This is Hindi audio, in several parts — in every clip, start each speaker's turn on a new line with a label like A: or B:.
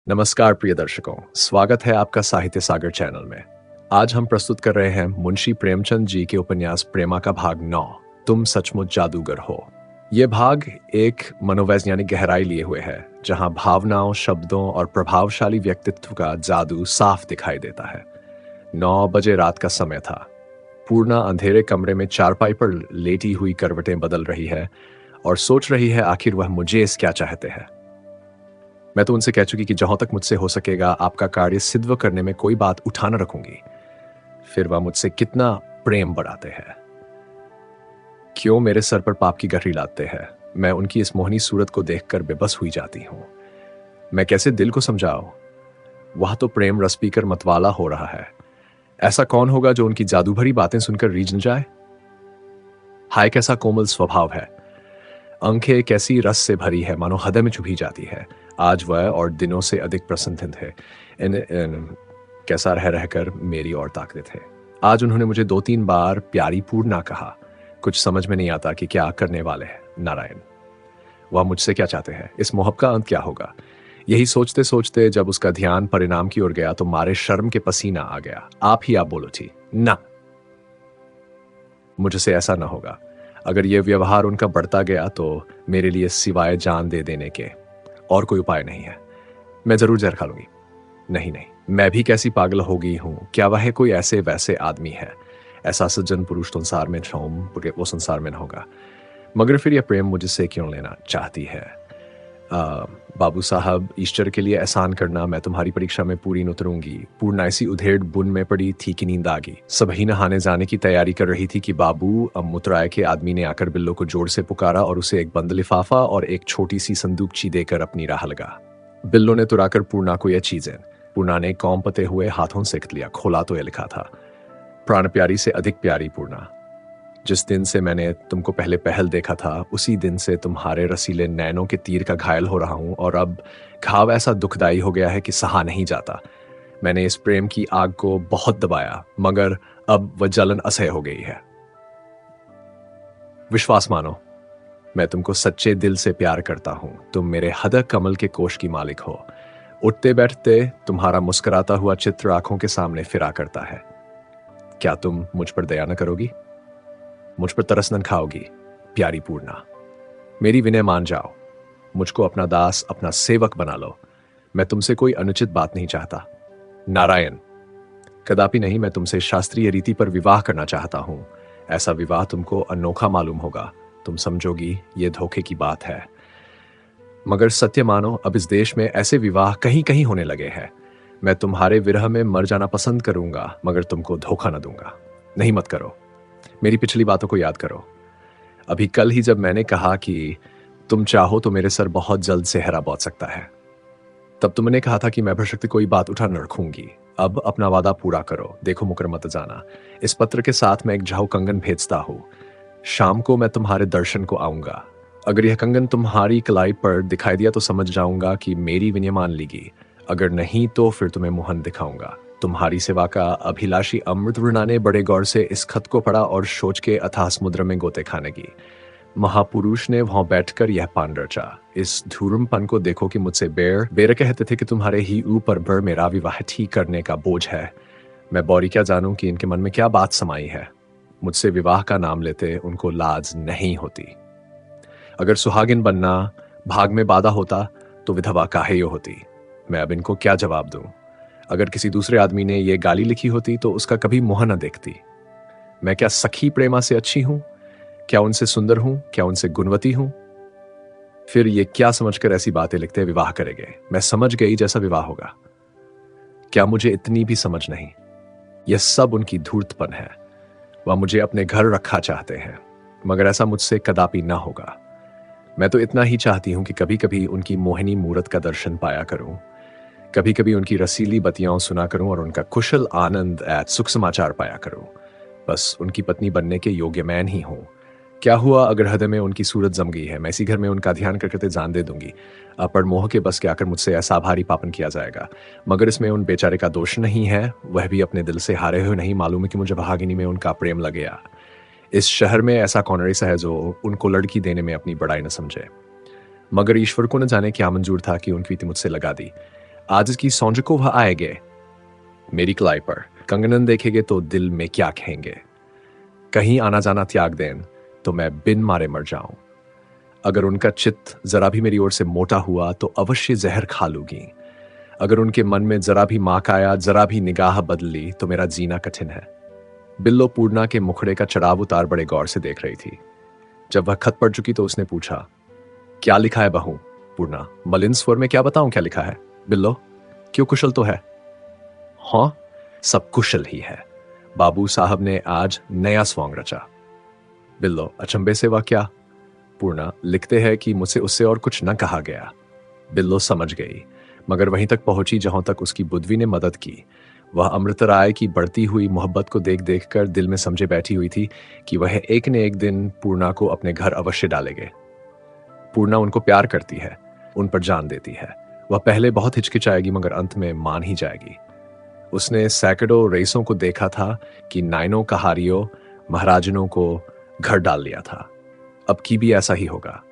A: नमस्कार प्रिय दर्शकों, स्वागत है आपका साहित्य सागर चैनल में। आज हम प्रस्तुत कर रहे हैं मुंशी प्रेमचंद जी के उपन्यास प्रेमा का भाग 9, तुम सचमुच जादूगर हो। ये भाग एक मनोवैज्ञानिक गहराई लिए हुए है, जहां भावनाओं, शब्दों और प्रभावशाली व्यक्तित्व का जादू साफ दिखाई देता है। 9 बजे रात का समय था। पूर्णा अंधेरे कमरे में चारपाई पर लेटी हुई करवटें बदल रही है और सोच रही है आखिर वह मुझे इस क्या चाहते हैं। मैं तो उनसे कह चुकी कि जहां तक मुझसे हो सकेगा आपका कार्य सिद्ध करने में कोई बात उठा न रखूंगी। फिर वह मुझसे कितना प्रेम बढ़ाते हैं। क्यों मेरे सर पर पाप की गठरी लादते हैं। मैं उनकी इस मोहनी सूरत को देखकर बेबस हुई जाती हूं। मैं कैसे दिल को समझाऊं। वह तो प्रेम रस पीकर मतवाला हो रहा है। ऐसा कौन होगा जो उनकी जादू भरी बातें सुनकर रीझ न जाए। हाय कैसा कोमल स्वभाव है। आंखें कैसी रस से भरी है, मानो हृदय में चुभी जाती है। आज वह और दिनों से अधिक प्रसन्न थे। कैसा रह रहकर मेरी ओर ताकते थे। आज उन्होंने मुझे 2-3 बार प्यारी पूर्णा कहा। कुछ समझ में नहीं आता कि क्या करने वाले हैं नारायण। वह मुझसे क्या चाहते हैं, इस मोहब्बत का अंत क्या होगा। यही सोचते सोचते जब उसका ध्यान परिणाम की ओर गया तो मारे शर्म के पसीना आ गया। आप ही आप बोलो थी ना, मुझसे ऐसा ना होगा। अगर यह व्यवहार उनका बढ़ता गया तो मेरे लिए सिवाय जान दे देने के और कोई उपाय नहीं है। मैं जरूर जहर खा लूंगी। नहीं नहीं, मैं भी कैसी पागल हो गई हूं। क्या वह कोई ऐसे वैसे आदमी है। ऐसा सज्जन पुरुष संसार में वो संसार में न होगा। मगर फिर यह प्रेम मुझसे क्यों लेना चाहती है। बाबू साहब, ईश्वर के लिए एहसान करना, मैं तुम्हारी परीक्षा में पूरी न उतरूंगी। पूर्णा ऐसी उधेड़ बुन में पड़ी थी कि नींद आ गई। सभी नहाने जाने की तैयारी कर रही थी कि बाबू मुतराय के आदमी ने आकर बिल्लो को जोर से पुकारा और उसे एक बंद लिफाफा और एक छोटी सी संदूकची देकर अपनी राह लगा। बिल्लो ने तुराकर पूर्णा को यह चीजें। पूर्णा ने कौम पते हुए हाथों से लिया। खोला तो यह लिखा था, प्राण प्यारी से अधिक प्यारी पूर्णा, जिस दिन से मैंने तुमको पहले पहल देखा था उसी दिन से तुम्हारे रसीले नैनों के तीर का घायल हो रहा हूं और अब घाव ऐसा दुखदाई हो गया है कि सहा नहीं जाता। मैंने इस प्रेम की आग को बहुत दबाया, मगर अब वह जलन असह्य हो गई है। विश्वास मानो, मैं तुमको सच्चे दिल से प्यार करता हूं। तुम मेरे हदक कमल के कोष की मालिक हो। उठते बैठते तुम्हारा मुस्कुराता हुआ चित्र आंखों के सामने फिरा करता है। क्या तुम मुझ पर दया न करोगी, मुझ पर तरस न खाओगी। प्यारी पूर्णा, मेरी विनय मान जाओ। मुझको अपना दास, अपना सेवक बना लो। मैं तुमसे कोई अनुचित बात नहीं चाहता। नारायण, कदापि नहीं। मैं तुमसे शास्त्रीय रीति पर विवाह करना चाहता हूं। ऐसा विवाह तुमको अनोखा मालूम होगा। तुम समझोगी ये धोखे की बात है, मगर सत्य मानो अब इस देश में ऐसे विवाह कहीं कहीं होने लगे हैं। मैं तुम्हारे विरह में मर जाना पसंद करूंगा, मगर तुमको धोखा न दूंगा। नहीं, मत करो। मेरी पिछली बातों को याद करो। अभी कल ही जब मैंने कहा कि तुम चाहो तो मेरे सर बहुत जल्द से हरा बहुत सकता है, तब तुमने कहा था कि मैं भरसकती कोई बात उठा न रखूंगी। अब अपना वादा पूरा करो। देखो मुकर मत जाना। इस पत्र के साथ मैं एक झाऊ कंगन भेजता हूं। शाम को मैं तुम्हारे दर्शन को आऊंगा। अगर यह कंगन तुम्हारी कलाई पर दिखाई दिया तो समझ जाऊंगा कि मेरी विनय मान लीगी। अगर नहीं तो फिर तुम्हें मुहन दिखाऊंगा। तुम्हारी सेवा का अभिलाषी अमृतवर्णा ने बड़े गौर से इस खत को पढ़ा और सोच के अथाह समुद्र में गोते खाने की। महापुरुष ने वहां बैठकर यह पान रचा। इस धूर्मपन को देखो कि मुझसे बेर कहते थे कि तुम्हारे ही ऊपर भर मेरा विवाह ठीक करने का बोझ है। मैं बौरी क्या जानूं कि इनके मन में क्या बात समाई है। मुझसे विवाह का नाम लेते उनको लाज नहीं होती। अगर सुहागिन बनना भाग में बाधा होता तो विधवा काहे यो होती। मैं अब इनको क्या जवाब दूं। अगर किसी दूसरे आदमी ने यह गाली लिखी होती तो उसका कभी मुंह न देखती। मैं क्या सखी प्रेमा से अच्छी हूं, क्या उनसे सुंदर हूं, क्या उनसे गुणवती हूं। फिर ये क्या समझकर ऐसी बातें लिखते विवाह करेंगे। मैं समझ गई जैसा विवाह होगा। क्या मुझे इतनी भी समझ नहीं। यह सब उनकी धूर्तपन है। वह मुझे अपने घर रखा चाहते हैं, मगर ऐसा मुझसे कदापि ना होगा। मैं तो इतना ही चाहती हूं कि कभी कभी उनकी मोहिनी मूरत का दर्शन पाया करूं। कभी कभी उनकी रसीली बतियां सुना करूं और उनका कुशल आनंद सुख समाचार पाया करूं। बस उनकी पत्नी बनने के योग्य मैं ही हूं। क्या हुआ अगर हृदय में उनकी सूरत जम गई है। मैं इसी घर में उनका ध्यान करते जान दे दूंगी। पर मोह के बस के आकर मुझसे ऐसा भारी पापन किया जाएगा। मगर इसमें उन बेचारे का दोष नहीं है। वह भी अपने दिल से हारे हुए नहीं। मालूम है कि मुझे भागिनी में उनका प्रेम लग गया। इस शहर में ऐसा कौन ऐसा है जो उनको लड़की देने में अपनी बड़ाई न समझे। मगर ईश्वर को न जाने क्या मंजूर था कि उनकी मुझसे लगा दी। आज की सांझ को वह आएगे मेरी कलाई पर। कंगनन देखेंगे तो दिल में क्या कहेंगे। कहीं आना जाना त्याग दें तो मैं बिन मारे मर जाऊं। अगर उनका चित्त जरा भी मेरी ओर से मोटा हुआ तो अवश्य जहर खा लूंगी। अगर उनके मन में जरा भी माक आया, जरा भी निगाह बदली तो मेरा जीना कठिन है। बिल्लो पूर्णा के मुखड़े का चढ़ाव उतार बड़े गौर से देख रही थी। जब वह खत पढ़ चुकी तो उसने पूछा, क्या लिखा है बहू? पूर्णा, मलिन स्वर में क्या बताऊं क्या लिखा है? बिल्लो, क्यों, कुशल तो है? हाँ, सब कुशल ही है। बाबू साहब ने आज नया सॉन्ग रचा। बिल्लो, अचंभे से वह क्या? पूर्णा, लिखते हैं कि मुझसे उससे और कुछ न कहा गया। बिल्लो समझ गई, मगर वहीं तक पहुंची जहां तक उसकी बुद्धि ने मदद की। वह अमृतराय की बढ़ती हुई मोहब्बत को देख देख कर दिल में समझे बैठी हुई थी कि वह एक न एक दिन पूर्णा को अपने घर अवश्य डालेंगे। पूर्णा उनको प्यार करती है, उन पर जान देती है। वह पहले बहुत हिचकिचाएगी मगर अंत में मान ही जाएगी। उसने सैकड़ों रईसों को देखा था कि नायनों कहारियों महाराजनों को घर डाल लिया था। अब की भी ऐसा ही होगा।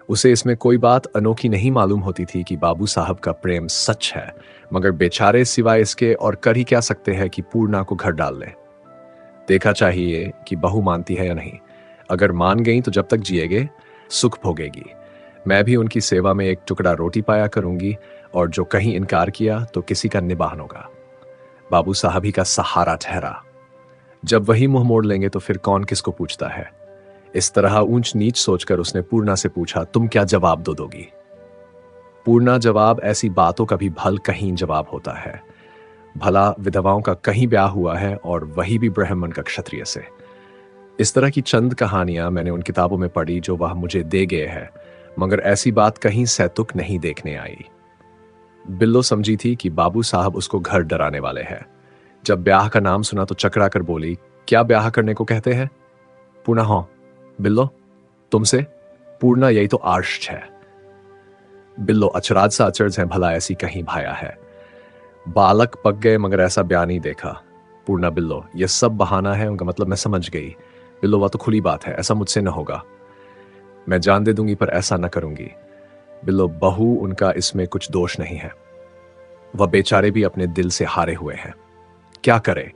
A: उसे इसमें कोई बात अनोखी नहीं मालूम होती थी कि बाबू साहब का प्रेम सच है, मगर बेचारे सिवाय इसके और कर ही क्या सकते हैं कि पूर्णा को घर डाल ले। देखा चाहिए कि बहू मानती है या नहीं। अगर मान गई तो जब तक जिएगे सुख भोगेगी। मैं भी उनकी सेवा में एक टुकड़ा रोटी पाया करूंगी, और जो कहीं इनकार किया तो किसी का निबाहन होगा। बाबू साहब ही का सहारा ठहरा। जब वही मुंह मोड़ लेंगे तो फिर कौन किसको पूछता है। इस तरह ऊंच नीच सोचकर उसने पूर्णा से पूछा, तुम क्या जवाब दोगी? पूर्णा, जवाब ऐसी बातों का भी भल कहीं जवाब होता है। भला विधवाओं का कहीं ब्याह हुआ है, और वही भी ब्राह्मण का क्षत्रिय से। इस तरह की चंद कहानियां मैंने उन किताबों में पढ़ी जो वह मुझे दे गए हैं, मगर ऐसी बात कहीं सैतुक नहीं देखने आई। बिल्लो समझी थी कि बाबू साहब उसको घर डराने वाले हैं। जब ब्याह का नाम सुना तो चकरा कर बोली, क्या ब्याह करने को कहते हैं? पूर्णा, हाँ। बिल्लो, तुमसे? पूर्णा, यही तो आर्ष है। बिल्लो, अचराज सा अचरज है, भला ऐसी कहीं भाया है। बालक पक गए मगर ऐसा ब्याह नहीं देखा। पूर्णा, बिल्लो, यह सब बहाना है, उनका मतलब मैं समझ गई। बिल्लो, वह तो खुली बात है, ऐसा मुझसे न होगा। मैं जान दे दूंगी पर ऐसा न करूंगी। बिल्लो, बहू उनका इसमें कुछ दोष नहीं है। वह बेचारे भी अपने दिल से हारे हुए हैं, क्या करे?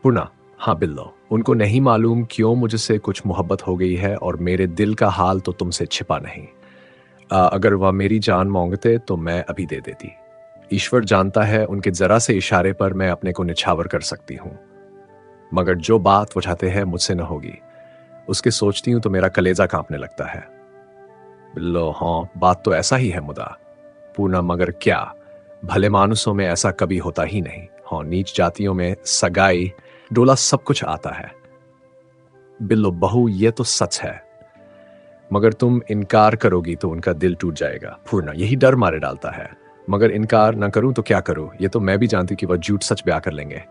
A: पूर्णा, हाँ बिल्लो, उनको नहीं मालूम क्यों मुझसे कुछ मोहब्बत हो गई है, और मेरे दिल का हाल तो तुमसे छिपा नहीं। अगर वह मेरी जान मांगते तो मैं अभी दे देती। ईश्वर जानता है, उनके जरा से इशारे पर मैं अपने को निछावर कर सकती हूं। मगर जो बात वो चाहते हैं मुझसे न होगी, उसके सोचती हूं तो मेरा कलेजा कांपने लगता है। बिल्लो, हाँ, बात तो ऐसा ही है मुदा। पूर्णा, मगर क्या? भले मानुसों में ऐसा कभी होता ही नहीं। हाँ, नीच जातियों में सगाई डोला सब कुछ आता है। बिल्लो, बहू, ये तो सच है, मगर तुम इनकार करोगी तो उनका दिल टूट जाएगा। पूर्णा, यही डर मारे डालता है। मगर इनकार ना करूं तो क्या करूं? ये तो मैं भी जानती कि वह झूठ सच ब्याह कर लेंगे।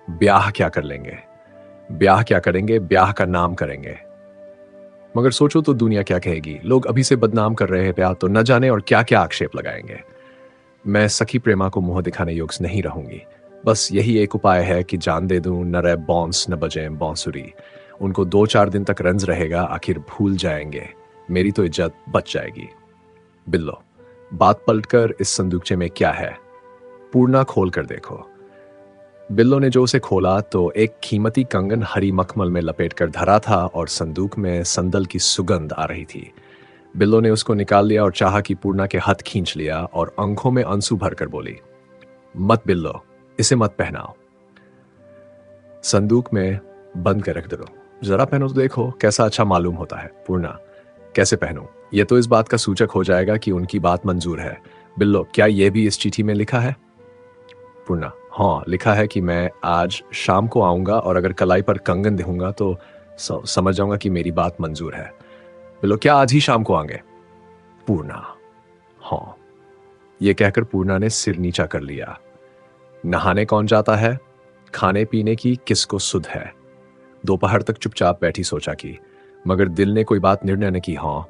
A: ब्याह क्या कर लेंगे? ब्याह क्या करेंगे? ब्याह का नाम करेंगे। मगर सोचो तो दुनिया क्या कहेगी। लोग अभी से बदनाम कर रहे हैं ब्याह, तो न जाने और क्या क्या आक्षेप लगाएंगे। मैं सखी प्रेमा को मुंह दिखाने योग्य नहीं रहूंगी। बस यही एक उपाय है कि जान दे दूं, न रहे बॉन्स न बजे बांसुरी। उनको 2-4 दिन तक रंज रहेगा, आखिर भूल जाएंगे। मेरी तो इज्जत बच जाएगी। बिल्लो, बात पलटकर इस संदूकचे में क्या है? पूर्णा, खोल कर देखो। बिल्लो ने जो उसे खोला तो एक कीमती कंगन हरी मखमल में लपेट कर धरा था, और संदूक में संदल की सुगंध आ रही थी। बिल्लो ने उसको निकाल लिया और चाहा कि पूर्णा के हाथ खींच लिया, और आंखों में आंसू भरकर बोली, मत बिल्लो, इसे मत पहनाओ। संदूक में बंद कर रख दो। जरा पहनो तो देखो कैसा अच्छा मालूम होता है। पूर्णा, कैसे पहनूं? यह तो इस बात का सूचक हो जाएगा कि उनकी बात मंजूर है। बिल्लो, क्या यह भी इस चिट्ठी में लिखा है? पूर्णा, हाँ, लिखा है कि मैं आज शाम को आऊंगा, और अगर कलाई पर कंगन दूंगा तो समझ जाऊंगा कि मेरी बात मंजूर है। बिल्लो, क्या आज ही शाम को आएंगे? पूर्णा, हाँ। यह कहकर पूर्णा ने सिर नीचा कर लिया। नहाने कौन जाता है? खाने पीने की किसको सुध है? दोपहर तक चुपचाप बैठी सोचा की, मगर दिल ने कोई बात निर्णय न की। हाँ,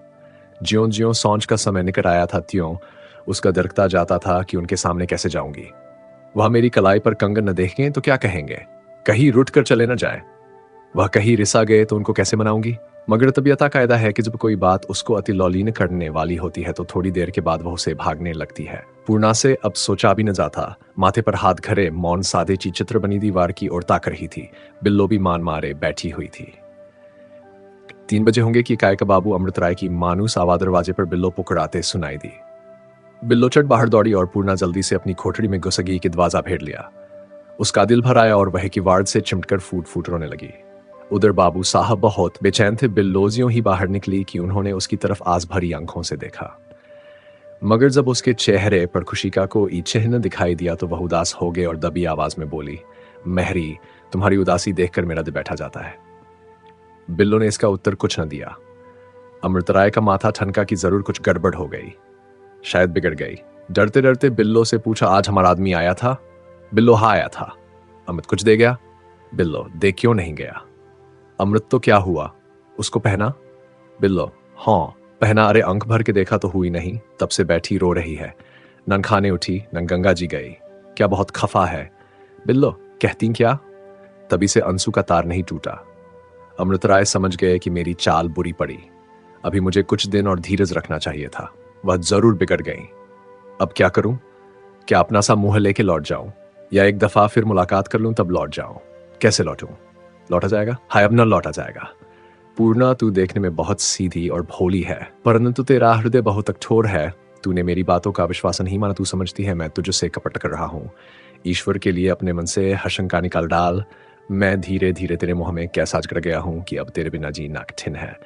A: ज्यों ज्यों सांझ का समय निकट आया था त्यों उसका दरकता जाता था कि उनके सामने कैसे जाऊंगी। वह मेरी कलाई पर कंगन न देखें तो क्या कहेंगे? कहीं रुट कर चले न जाए। वह कहीं रिसा गए तो उनको कैसे मनाऊंगी? मगर तबीयता कायदा है कि जब कोई बात उसको अति लौलीन करने वाली होती है तो थोड़ी देर के बाद वह उसे भागने लगती है। पूर्णा से अब सोचा भी न जाता। माथे पर हाथ घरे मौन सादे ची चित्र बनी दीवार की ओर ताक रही थी। बिल्लो भी मान मारे बैठी हुई थी। 3 बजे होंगे कि काय का बाबू अमृतराय की मानूस आवाज दरवाजे पर बिल्लो पुकराते सुनाई दी। बिल्लो चट बाहर दौड़ी और पूर्णा जल्दी से अपनी खोटड़ी में घुस गई कि दरवाजा भेड़ लिया। उसका दिल भर आया और वह किवाड़ से चिमटकर फूट फूट रोने लगी। उधर बाबू साहब बहुत बेचैन थे। बिल्लोजियों ही बाहर निकली कि उन्होंने उसकी तरफ आस भरी आंखों से देखा, मगर जब उसके चेहरे पर खुशी का कोई चिन्ह दिखाई दिया तो वह उदास हो गए और दबी आवाज में बोली, महरी, तुम्हारी उदासी देखकर मेरा दिल बैठा जाता है। बिल्लो ने इसका उत्तर कुछ न दिया। अमृतराय का माथा ठनका कि जरूर कुछ गड़बड़ हो गई, शायद बिगड़ गई। डरते डरते बिल्लो से पूछा, आज हमारा आदमी आया था? बिल्लो, हाँ आया था। अमृत कुछ दे गया? बिल्लो, दे क्यों नहीं गया? अमृत तो क्या हुआ, उसको पहना? बिल्लो, हाँ पहना। अरे अंक भर के देखा तो हुई नहीं, तब से बैठी रो रही है। न खाने उठी न गंगा जी गई। क्या बहुत खफा है? बिल्लो, कहती क्या? तभी से अंशु का तार नहीं टूटा। अमृतराय समझ गए कि मेरी चाल बुरी पड़ी। अभी मुझे कुछ दिन और धीरज रखना चाहिए था। वह जरूर बिगड़ गई। अब क्या करूं? क्या अपना सा मुंह लेके लौट जाऊं या एक दफा फिर मुलाकात कर लूं तब लौट जाऊं? कैसे लौटूं? लौटा जाएगा? हाय, अब न लौटा जाएगा। पूर्णा, तू देखने में बहुत सीधी और भोली है, परंतु तेरा हृदय बहुत कठोर है। तूने मेरी बातों का विश्वास नहीं माना। तू समझती है मैं तुझसे कपट कर रहा हूं। ईश्वर के लिए अपने मन से हशंका निकाल डाल। मैं धीरे धीरे तेरे मुंह में कैसा जड़ गया हूं कि अब तेरे बिना जीना कठिन है।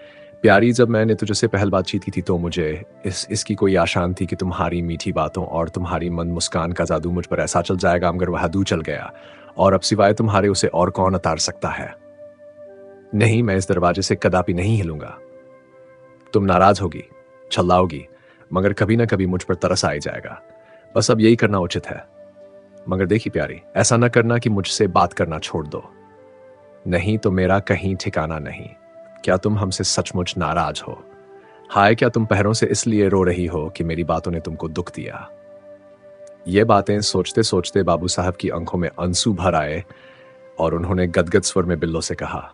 A: प्यारी, जब मैंने तुझसे पहल बातचीत की थी तो मुझे इसकी कोई आशान थी कि तुम्हारी मीठी बातों और तुम्हारी मंद मुस्कान का जादू मुझ पर ऐसा चल जाएगा, मगर वह दू चल गया। और अब सिवाय तुम्हारे उसे और कौन उतार सकता है? नहीं, मैं इस दरवाजे से कदापि नहीं हिलूंगा। तुम नाराज होगी, छल्लाओगी, मगर कभी ना कभी मुझ पर तरस आ ही जाएगा। बस अब यही करना उचित है। मगर देखी प्यारी, ऐसा ना करना कि मुझसे बात करना छोड़ दो, नहीं तो मेरा कहीं ठिकाना नहीं। क्या तुम हमसे सचमुच नाराज हो? हाय, क्या तुम पहरों से इसलिए रो रही हो कि मेरी बातों ने तुमको दुख दिया? ये बातें सोचते सोचते बाबू साहब की आंखों में आंसू भर आए और उन्होंने गदगद स्वर में बिल्लो से कहा,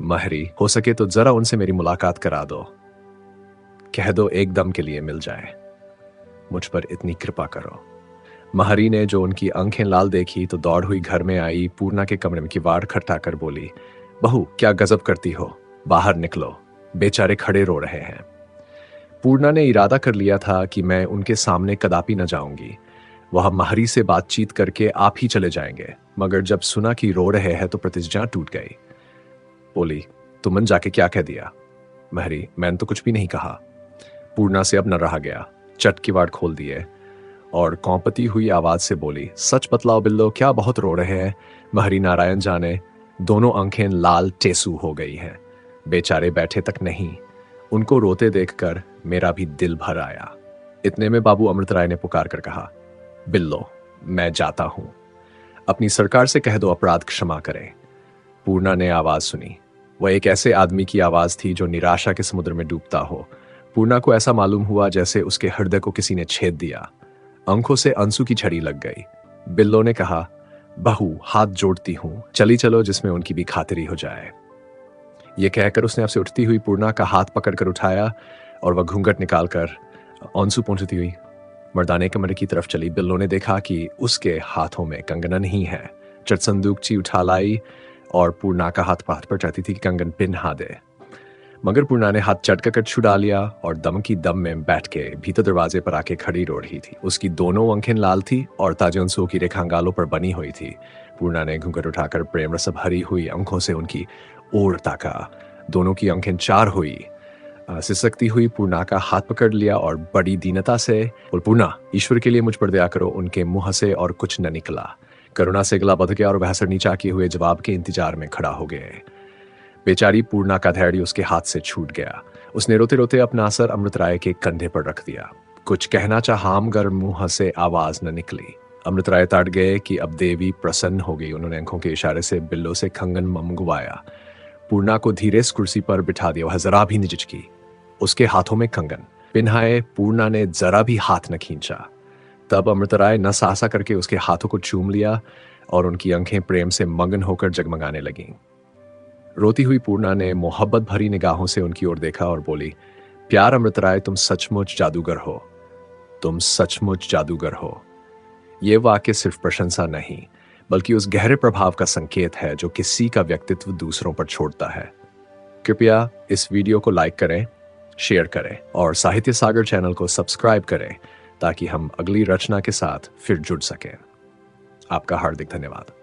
A: महरी, हो सके तो जरा उनसे मेरी मुलाकात करा दो। कह दो एक दम के लिए मिल जाए। मुझ पर इतनी कृपा करो। महरी ने जो उनकी आंखें लाल देखी तो दौड़ हुई घर में आई। पूर्णा के कमरे में किवाड़ खटखटाकर बोली, बहू, क्या गजब करती हो, बाहर निकलो, बेचारे खड़े रो रहे हैं। पूर्णा ने इरादा कर लिया था कि मैं उनके सामने कदापि न जाऊंगी। वह महरी से बातचीत करके आप ही चले जाएंगे, मगर जब सुना कि रो रहे हैं तो प्रतिज्ञा टूट गई। बोली, तुमने जाके क्या कह दिया? महरी, मैंने तो कुछ भी नहीं कहा। पूर्णा से अब न रहा गया। चट किवाड़ खोल दिए और कौंपती हुई आवाज से बोली, सच बतलाओ बिल्लो, क्या बहुत रो रहे हैं? महरी, नारायण जाने, दोनों आंखें लाल टेसू हो गई हैं। बेचारे बैठे तक नहीं। उनको रोते देखकर मेरा भी दिल भर आया। इतने में बाबू अमृतराय ने पुकार कर कहा, बिल्लो, मैं जाता हूं। अपनी सरकार से कह दो अपराध क्षमा करे। पूर्णा ने आवाज सुनी। वह एक ऐसे आदमी की आवाज थी जो निराशा के समुद्र में डूबता हो। पूर्णा को ऐसा मालूम हुआ जैसे उसके हृदय को किसी ने छेद दिया। आंखों से आंसू की झड़ी लग गई। बिल्लो ने कहा, बहू, हाथ जोड़ती हूं, चली चलो जिसमें उनकी भी खातिरी हो जाए। यह कहकर उसने आपसे उठती हुई पूर्णा का हाथ पकड़कर उठाया और वह घूंघट निकालकर आंसू पहुंचती हुई मर्दाने कमरे की तरफ चली। बिल्लो ने देखा कि उसके हाथों में कंगना नहीं है। चट संदूकची उठा लाई और पूर्णा का हाथ पाथ पर चाहती थी कि कंगन पिन्हा दे, मगर पूर्णा ने हाथ चटकर छुड़ा लिया और दम की दम में बैठ के भीतर दरवाजे पर आके खड़ी रो रही थी। उसकी दोनों आंखें लाल थी और ताजे आंसुओं की रेखा गालों पर बनी हुई थी। पूर्णा ने घूंघट उठाकर प्रेम रस भरी हुई आंखों से उनकी ओर ताका। दोनों की आंखें चार हुई। सिसकती हुई पूर्णा का हाथ पकड़ लिया और बड़ी दीनता से बोल, पूर्णा, ईश्वर के लिए मुझ पर दया करो। उनके मुंह से और कुछ न निकला। करुणा से गला बंध गया और वह सर नीचा किए हुए जवाब के इंतजार में खड़ा हो गए। बेचारी पूर्णा का धैर्य उसके हाथ से छूट गया। उसने रोते रोते अपना सर अमृतराय के कंधे पर रख दिया। कुछ कहना चाहा, मगर मुंह से आवाज न निकली। अमृतराय ताड़ गए कि अब देवी प्रसन्न हो गई। उन्होंने आंखों के इशारे से बिल्लो से कंगन मंगवाया। पूर्णा को धीरे से कुर्सी पर बिठा दिया। वह जरा भी न झिझकी। उसके हाथों में कंगन पिन्हाए। पूर्णा ने जरा भी हाथ न खींचा। तब अमृतराय न साहसा करके उसके हाथों को चूम लिया और उनकी आंखें प्रेम से मगन होकर जगमगाने लगीं। रोती हुई पूर्णा ने मोहब्बत भरी निगाहों से उनकी ओर देखा और बोली, प्यार अमृतराय, तुम सचमुच जादूगर हो। तुम सचमुच जादूगर हो। ये वाक्य सिर्फ प्रशंसा नहीं, बल्कि उस गहरे प्रभाव का संकेत है जो किसी का व्यक्तित्व दूसरों पर छोड़ता है। कृपया इस वीडियो को लाइक करें, शेयर करें और साहित्य सागर चैनल को सब्सक्राइब करें ताकि हम अगली रचना के साथ फिर जुड़ सकें। आपका हार्दिक धन्यवाद।